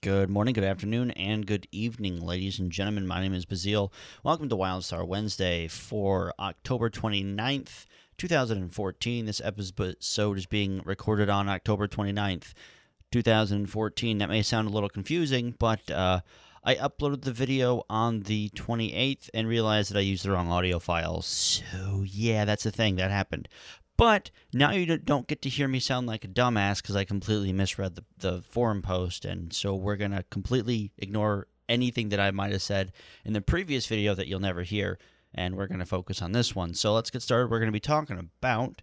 Good morning, good afternoon, and good evening, ladies and gentlemen. My name is Bazil. Welcome to WildStar Wednesday for October 29th, 2014. This episode is being recorded on October 29th, 2014. That may sound a little confusing, but I uploaded the video on the 28th and realized that I used the wrong audio file. So, yeah, that's a thing. That happened. But now you don't get to hear me sound like a dumbass because I completely misread the forum post, and so we're going to completely ignore anything that I might have said in the previous video that you'll never hear, and we're going to focus on this one. So let's get started. We're going to be talking about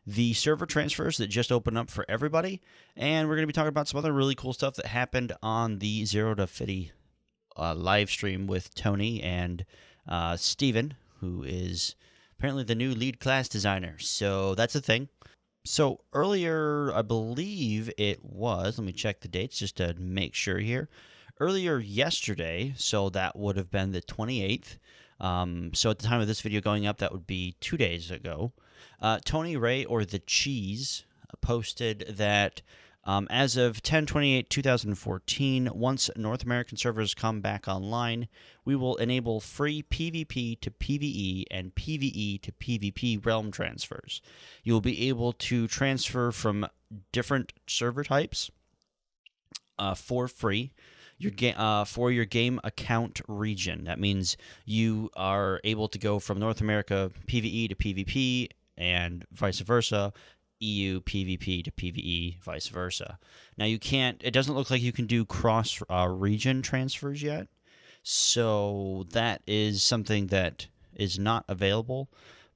the server transfers that just opened up for everybody, and we're going to be talking about some other really cool stuff that happened on the Zero to 50 live stream with Tony and Steven, who is apparently the new lead class designer. So that's a thing. So earlier, I believe it was, let me check the dates just to make sure here. Earlier yesterday, so that would have been the 28th. So at the time of this video going up, that would be 2 days ago. Tony Ray, or The Cheese, posted that as of 10/28/2014, once North American servers come back online, we will enable free PvP to PvE and PvE to PvP realm transfers. You will be able to transfer from different server types for free for your game account region. That means you are able to go from North America PvE to PvP and vice versa, EU PvP to PvE, vice versa. Now you can't, it doesn't look like you can do cross region transfers yet. So that is something that is not available.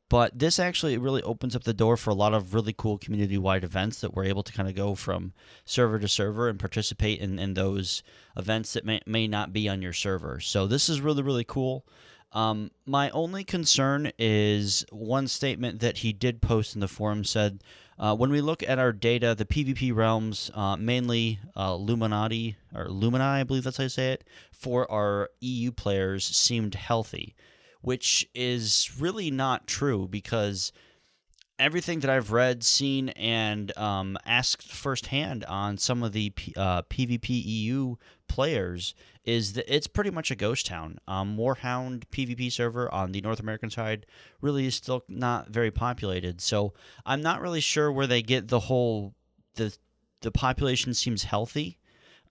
But this actually really opens up the door for a lot of really cool community-wide events that we're able to kind of go from server to server and participate in those events that may not be on your server. So this is really, really cool. My only concern is one statement that he did post in the forum said, when we look at our data, the PvP realms, mainly Lumini, I believe that's how you say it, for our EU players seemed healthy, which is really not true because everything that I've read, seen, and asked firsthand on some of the PvP EU players is that it's pretty much a ghost town. Warhound PvP server on the North American side really is still not very populated. So I'm not really sure where they get the whole the population seems healthy.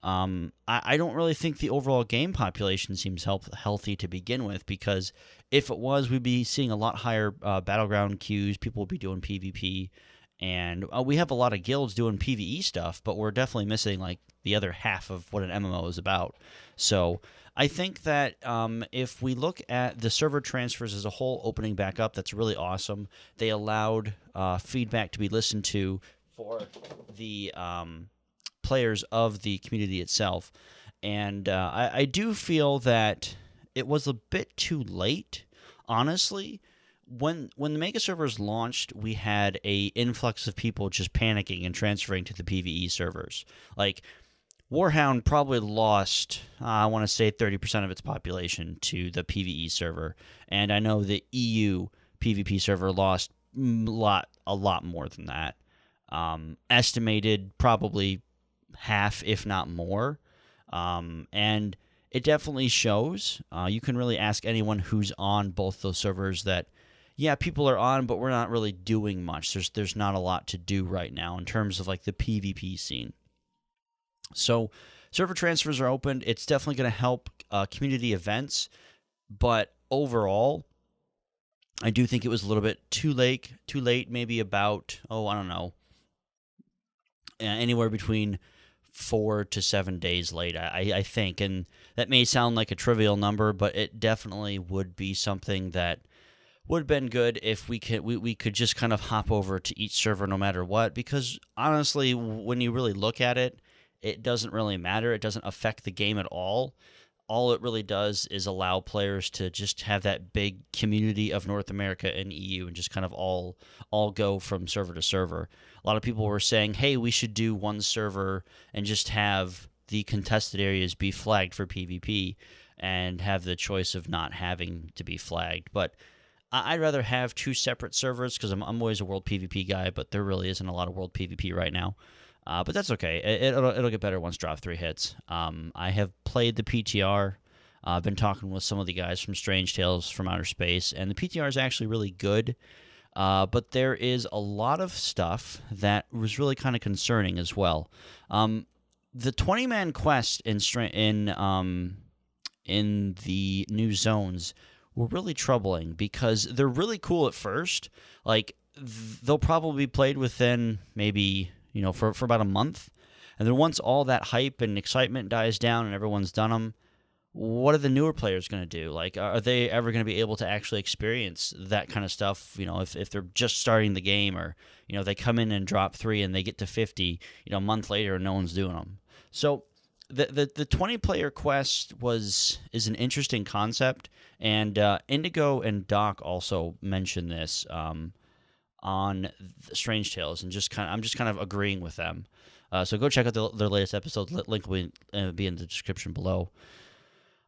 I don't really think the overall game population seems healthy to begin with, because if it was, we'd be seeing a lot higher battleground queues. People would be doing PvP, and we have a lot of guilds doing PvE stuff, but we're definitely missing like the other half of what an MMO is about. So I think that if we look at the server transfers as a whole opening back up, that's really awesome. They allowed feedback to be listened to for the players of the community itself, and I do feel that it was a bit too late, honestly. When the mega servers launched, we had a influx of people just panicking and transferring to the PvE servers. Like, Warhound probably lost, I want to say 30% of its population to the PvE server, and I know the EU PvP server lost a lot more than that. Estimated probably half, if not more. And it definitely shows. You can really ask anyone who's on both those servers that, yeah, people are on, but we're not really doing much. There's not a lot to do right now in terms of like the PvP scene. So server transfers are opened. It's definitely going to help community events, but overall, I do think it was a little bit too late. Maybe about, I don't know, anywhere between 4 to 7 days late, I think. And that may sound like a trivial number, but it definitely would be something that would have been good if we could just kind of hop over to each server no matter what. Because honestly, when you really look at it, it doesn't really matter. It doesn't affect the game at all. All it really does is allow players to just have that big community of North America and EU and just kind of all go from server to server. A lot of people were saying, hey, we should do one server and just have the contested areas be flagged for PvP and have the choice of not having to be flagged. But I'd rather have two separate servers because I'm always a world PvP guy, but there really isn't a lot of world PvP right now. But that's okay. It'll get better once Drop 3 hits. I have played the PTR. I've been talking with some of the guys from Strange Tales from Outer Space, and the PTR is actually really good. But there is a lot of stuff that was really kind of concerning as well. The 20-man quest in the new zones were really troubling because they're really cool at first. Like, they'll probably be played within maybe, for about a month. And then once all that hype and excitement dies down and everyone's done them, what are the newer players going to do? Like, are they ever going to be able to actually experience that kind of stuff? If they're just starting the game, or they come in and drop 3 and they get to 50, a month later and no one's doing them. So the 20-player quest is an interesting concept, and Indigo and Doc also mentioned this on Strange Tales, and I'm just kind of agreeing with them. So go check out their latest episode. Link will be in the description below.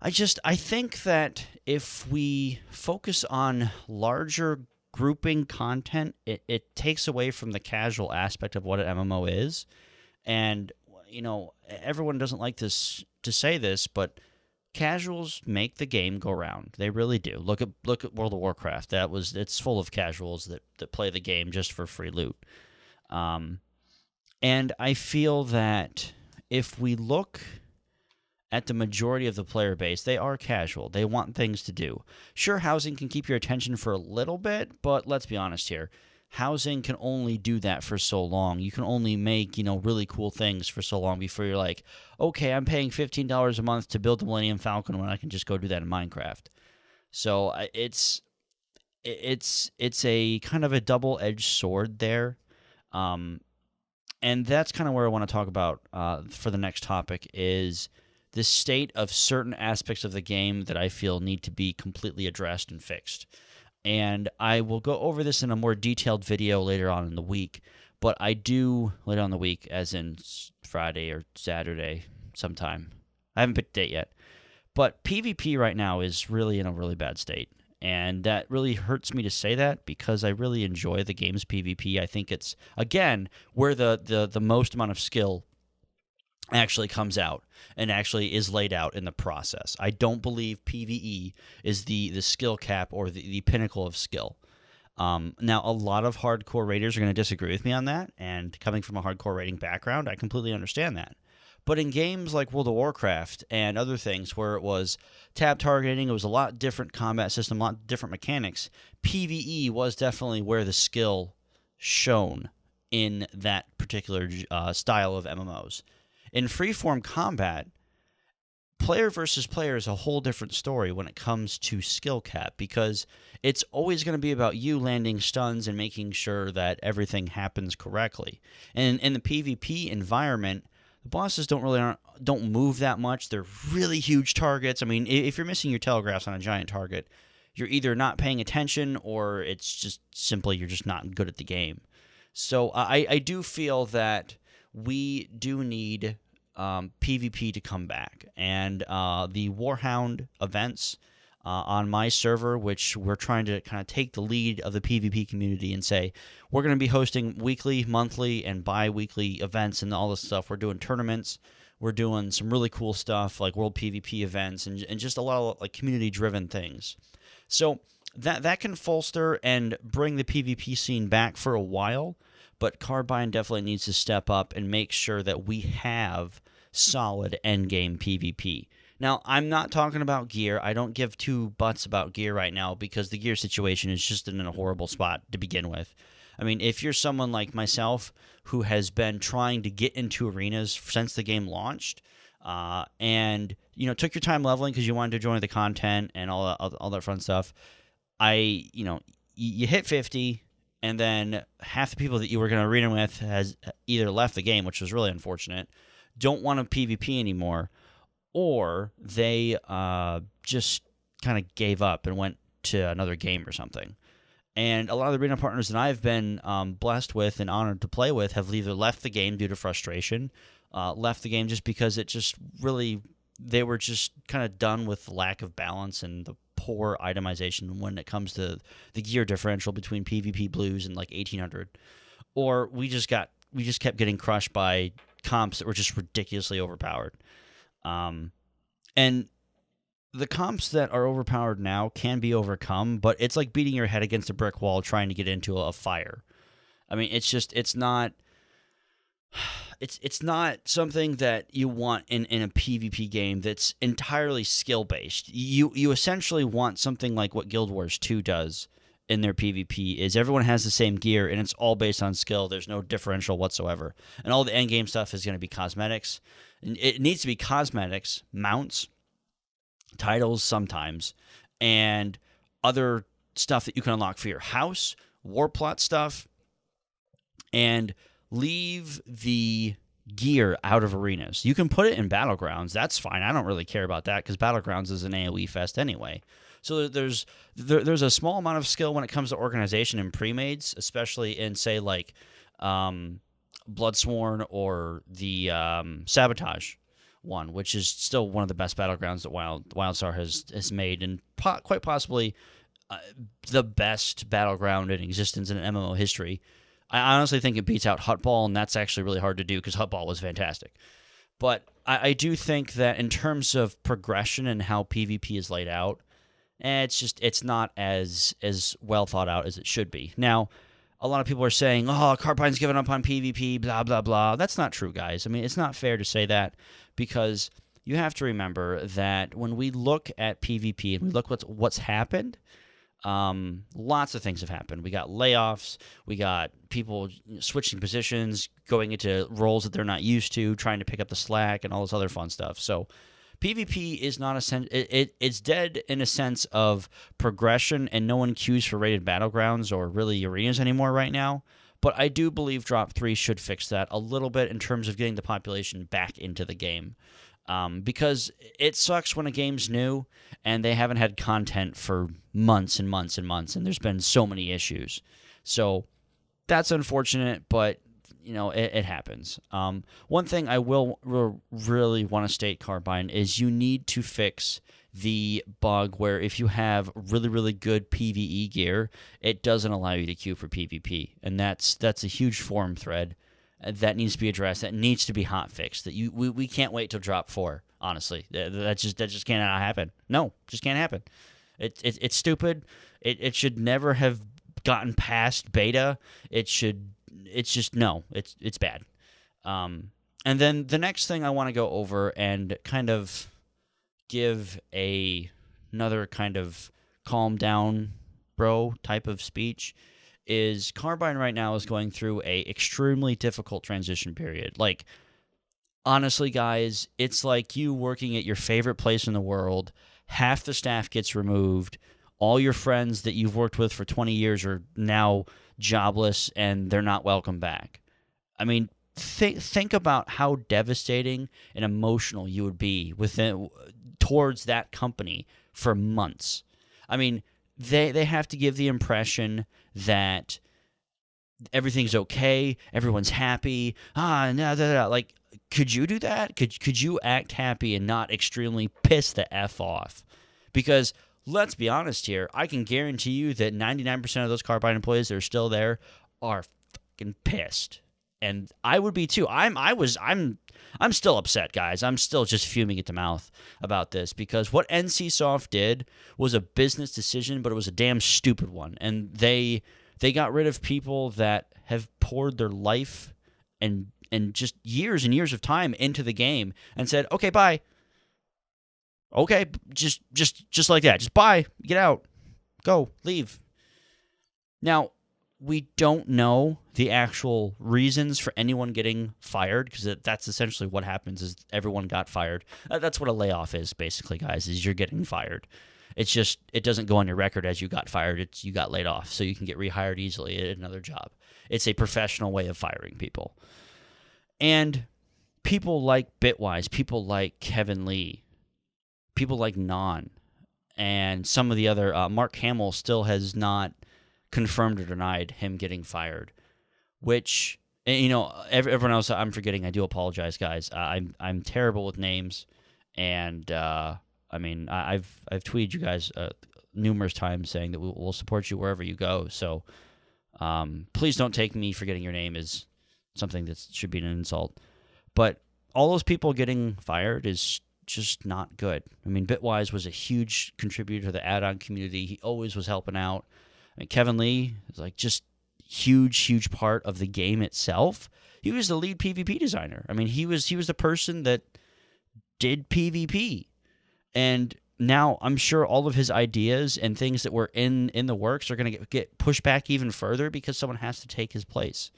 I think that if we focus on larger grouping content, it takes away from the casual aspect of what an MMO is. And, everyone doesn't like to say this, but casuals make the game go round. They really do. Look at World of Warcraft. It's full of casuals that play the game just for free loot. And I feel that if we look at the majority of the player base, they are casual. They want things to do. Sure, housing can keep your attention for a little bit, but let's be honest here. Housing can only do that for so long. You can only make, really cool things for so long before you're like, okay, I'm paying $15 a month to build the Millennium Falcon when I can just go do that in Minecraft. So it's a kind of a double-edged sword there. And that's kind of where I want to talk about for the next topic is the state of certain aspects of the game that I feel need to be completely addressed and fixed. And I will go over this in a more detailed video later on in the week. But I do, later on in the week, as in Friday or Saturday sometime. I haven't picked a date yet. But PvP right now is really in a really bad state. And that really hurts me to say that because I really enjoy the game's PvP. I think it's, again, where the most amount of skill actually comes out and actually is laid out in the process. I don't believe PvE is the skill cap or the pinnacle of skill. Now, a lot of hardcore raiders are going to disagree with me on that, and coming from a hardcore raiding background, I completely understand that. But in games like World of Warcraft and other things where it was tab targeting, it was a lot different combat system, a lot different mechanics, PvE was definitely where the skill shone in that particular style of MMOs. In freeform combat, player versus player is a whole different story when it comes to skill cap because it's always going to be about you landing stuns and making sure that everything happens correctly. And in the PvP environment, the bosses don't move that much. They're really huge targets. I mean, if you're missing your telegraphs on a giant target, you're either not paying attention or it's just simply you're just not good at the game. So I do feel that we do need PvP to come back. And the Warhound events on my server, which we're trying to kind of take the lead of the PvP community and say, we're going to be hosting weekly, monthly, and bi-weekly events and all this stuff. We're doing tournaments. We're doing some really cool stuff like World PvP events and just a lot of like community-driven things. So that can bolster and bring the PvP scene back for a while, but Carbine definitely needs to step up and make sure that we have solid endgame PvP. Now, I'm not talking about gear. I don't give two butts about gear right now because the gear situation is just in a horrible spot to begin with. I mean, if you're someone like myself who has been trying to get into arenas since the game launched, and took your time leveling because you wanted to join the content and all that fun stuff, you hit 50. And then half the people that you were going to arena with has either left the game, which was really unfortunate, don't want to PvP anymore, or they just kind of gave up and went to another game or something. And a lot of the arena partners that I've been blessed with and honored to play with have either left the game due to frustration, left the game just because they were just kind of done with lack of balance and the poor itemization when it comes to the gear differential between PvP blues and like 1800, or we just got we just kept getting crushed by comps that were just ridiculously overpowered. And the comps that are overpowered now can be overcome, but it's like beating your head against a brick wall trying to get into a fire. I mean, it's not something that you want in a PvP game that's entirely skill based. You essentially want something like what Guild Wars 2 does in their PvP, is everyone has the same gear and it's all based on skill. There's no differential whatsoever. And all the end game stuff is going to be cosmetics. It needs to be cosmetics, mounts, titles sometimes, and other stuff that you can unlock for your house, war plot stuff, and leave the gear out of arenas. You can put it in Battlegrounds. That's fine. I don't really care about that because Battlegrounds is an AoE fest anyway. So there's a small amount of skill when it comes to organization and pre-mades, especially in, say, like Bloodsworn or the Sabotage one, which is still one of the best Battlegrounds that WildStar has made, and quite possibly the best Battleground in existence in an MMO history. I honestly think it beats out Hutball, and that's actually really hard to do because Hutball was fantastic. But I do think that in terms of progression and how PvP is laid out, it's not as well thought out as it should be. Now, a lot of people are saying, oh, Carbine's given up on PvP, blah, blah, blah. That's not true, guys. I mean, it's not fair to say that, because you have to remember that when we look at PvP and we look what's happened, lots of things have happened. We got layoffs. We got people switching positions, going into roles that they're not used to, trying to pick up the slack, and all this other fun stuff. So PvP is not it's dead in a sense of progression, and no one queues for rated battlegrounds or really arenas anymore right now. But I do believe Drop 3 should fix that a little bit in terms of getting the population back into the game. Because it sucks when a game's new and they haven't had content for months and months and months, and there's been so many issues. So that's unfortunate, but it happens. One thing I will really want to state, Carbine, is you need to fix the bug where if you have really, really good PvE gear, it doesn't allow you to queue for PvP, and that's a huge forum thread that needs to be addressed. That needs to be hot fixed. That we can't wait till Drop 4. Honestly, that just cannot happen. No, just can't happen. It's stupid. It should never have gotten past beta. It's bad. And then the next thing I want to go over and kind of give another kind of calm down, bro type of speech is Carbine right now is going through a extremely difficult transition period. Like, honestly, guys, it's like you working at your favorite place in the world. Half the staff gets removed. All your friends that you've worked with for 20 years are now jobless, and they're not welcome back. I mean, think about how devastating and emotional you would be towards that company for months. I mean, they have to give the impression that everything's okay, everyone's happy. Like, could you do that? Could you act happy and not extremely piss the F off? Because let's be honest here, I can guarantee you that 99% of those Carbine employees that are still there are fucking pissed. And I would be too. I'm still upset, guys. I'm still just fuming at the mouth about this, because what NCSoft did was a business decision, but it was a damn stupid one. And they got rid of people that have poured their life and just years and years of time into the game and said, okay, bye. Okay, just like that. Just bye. Get out. Go. Leave. Now, we don't know the actual reasons for anyone getting fired, because that's essentially what happens is everyone got fired. That's what a layoff is, basically, guys, is you're getting fired. It's just it doesn't go on your record as you got fired. It's you got laid off, so you can get rehired easily at another job. It's a professional way of firing people. And people like Bitwise, people like Kevin Lee, people like Non, and some of the other Mark Hamill still has not confirmed or denied him getting fired, which, everyone else I'm forgetting. I do apologize, guys. I'm terrible with names, and I've tweeted you guys numerous times saying that we'll support you wherever you go. So please don't take me forgetting your name as something that should be an insult. But all those people getting fired is just not good. I mean, Bitwise was a huge contributor to the add-on community. He always was helping out. I mean, Kevin Lee is like just huge part of the game itself. He was the lead PvP designer. I mean, he was the person that did PvP. And now I'm sure all of his ideas and things that were in the works are going to get pushed back even further because someone has to take his place.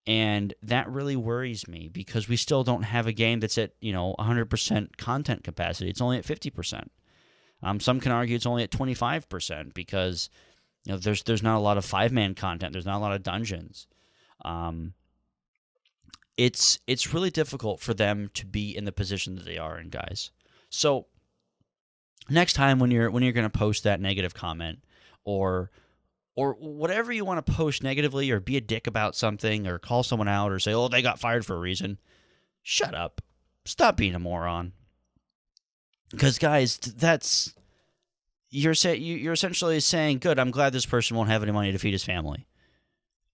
And that really worries me because we still don't have a game that's at 100% content capacity. It's only at 50%. Some can argue it's only at 25% because there's not a lot of 5-man content. There's not a lot of dungeons. It's really difficult for them to be in the position that they are in, guys. So next time when you're going to post that negative comment or whatever you want to post negatively or be a dick about something or call someone out or say, oh, they got fired for a reason, shut up. Stop being a moron. Because, guys, you're essentially saying, good, I'm glad this person won't have any money to feed his family.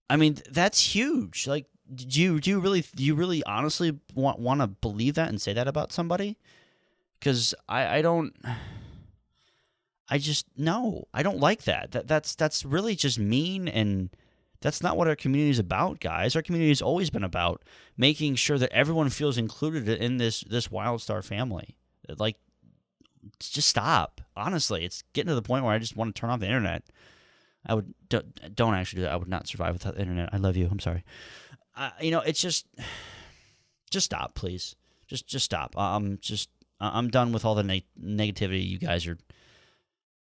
I mean, that's huge. Like, do you really honestly want to believe that and say that about somebody? Because I don't like that. That's really just mean, and that's not what our community is about, guys. Our community has always been about making sure that everyone feels included in this WildStar family. Like, just stop. Honestly, it's getting to the point where I just want to turn off the internet. Don't actually do that. I would not survive without the internet. I love you. I'm sorry. It's just stop, please. Just stop. I'm done with all the negativity you guys are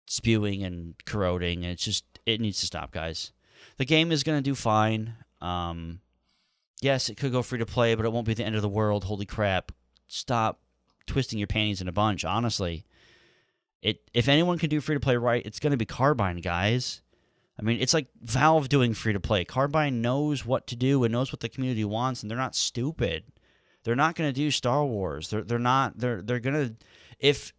spewing and corroding. It needs to stop, guys. The game is going to do fine. Yes, it could go free to play, but it won't be the end of the world. Holy crap. Stop twisting your panties in a bunch, honestly. If anyone can do free to play right, it's going to be Carbine, guys. I mean, it's like Valve doing free to play. Carbine knows what to do and knows what the community wants, and they're not stupid. They're not going to do Star Wars. They're going to if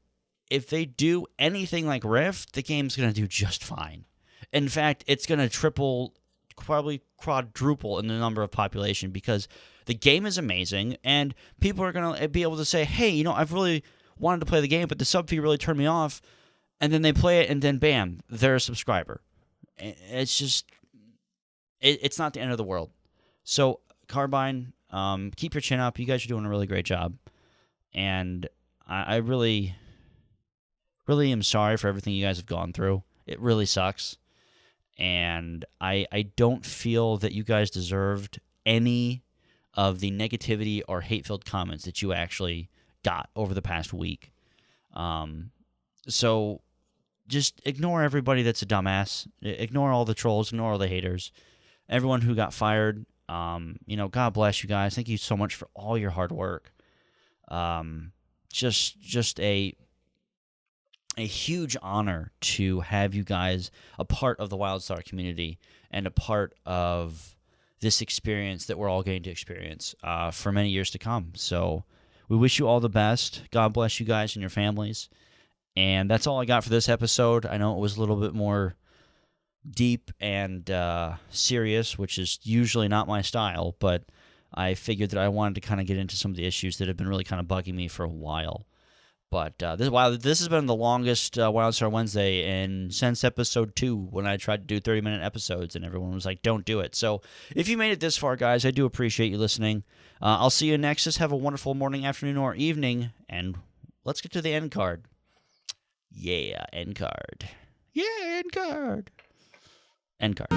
they do anything like Rift, the game's going to do just fine. In fact, it's going to triple, probably quadruple in the number of population because the game is amazing, and people are going to be able to say, hey, I've really wanted to play the game, but the sub fee really turned me off, and then they play it, and then bam, they're a subscriber. It's just, it's not the end of the world. So, Carbine, keep your chin up. You guys are doing a really great job, and I really am sorry for everything you guys have gone through. It really sucks, and I don't feel that you guys deserved any of the negativity or hate-filled comments that you actually got over the past week. So just ignore everybody that's a dumbass. Ignore all the trolls. Ignore all the haters. Everyone who got fired, God bless you guys. Thank you so much for all your hard work. Just a huge honor to have you guys a part of the WildStar community and a part of this experience that we're all going to experience for many years to come. So we wish you all the best. God bless you guys and your families. And that's all I got for this episode. I know it was a little bit more deep and serious, which is usually not my style, but I figured that I wanted to kind of get into some of the issues that have been really kind of bugging me for a while. But this has been the longest WildStar Wednesday since episode 2 when I tried to do 30-minute episodes and everyone was like, don't do it. So if you made it this far, guys, I do appreciate you listening. I'll see you next. Just have a wonderful morning, afternoon, or evening, and let's get to the end card. Yeah, end card. Yeah, end card. End card.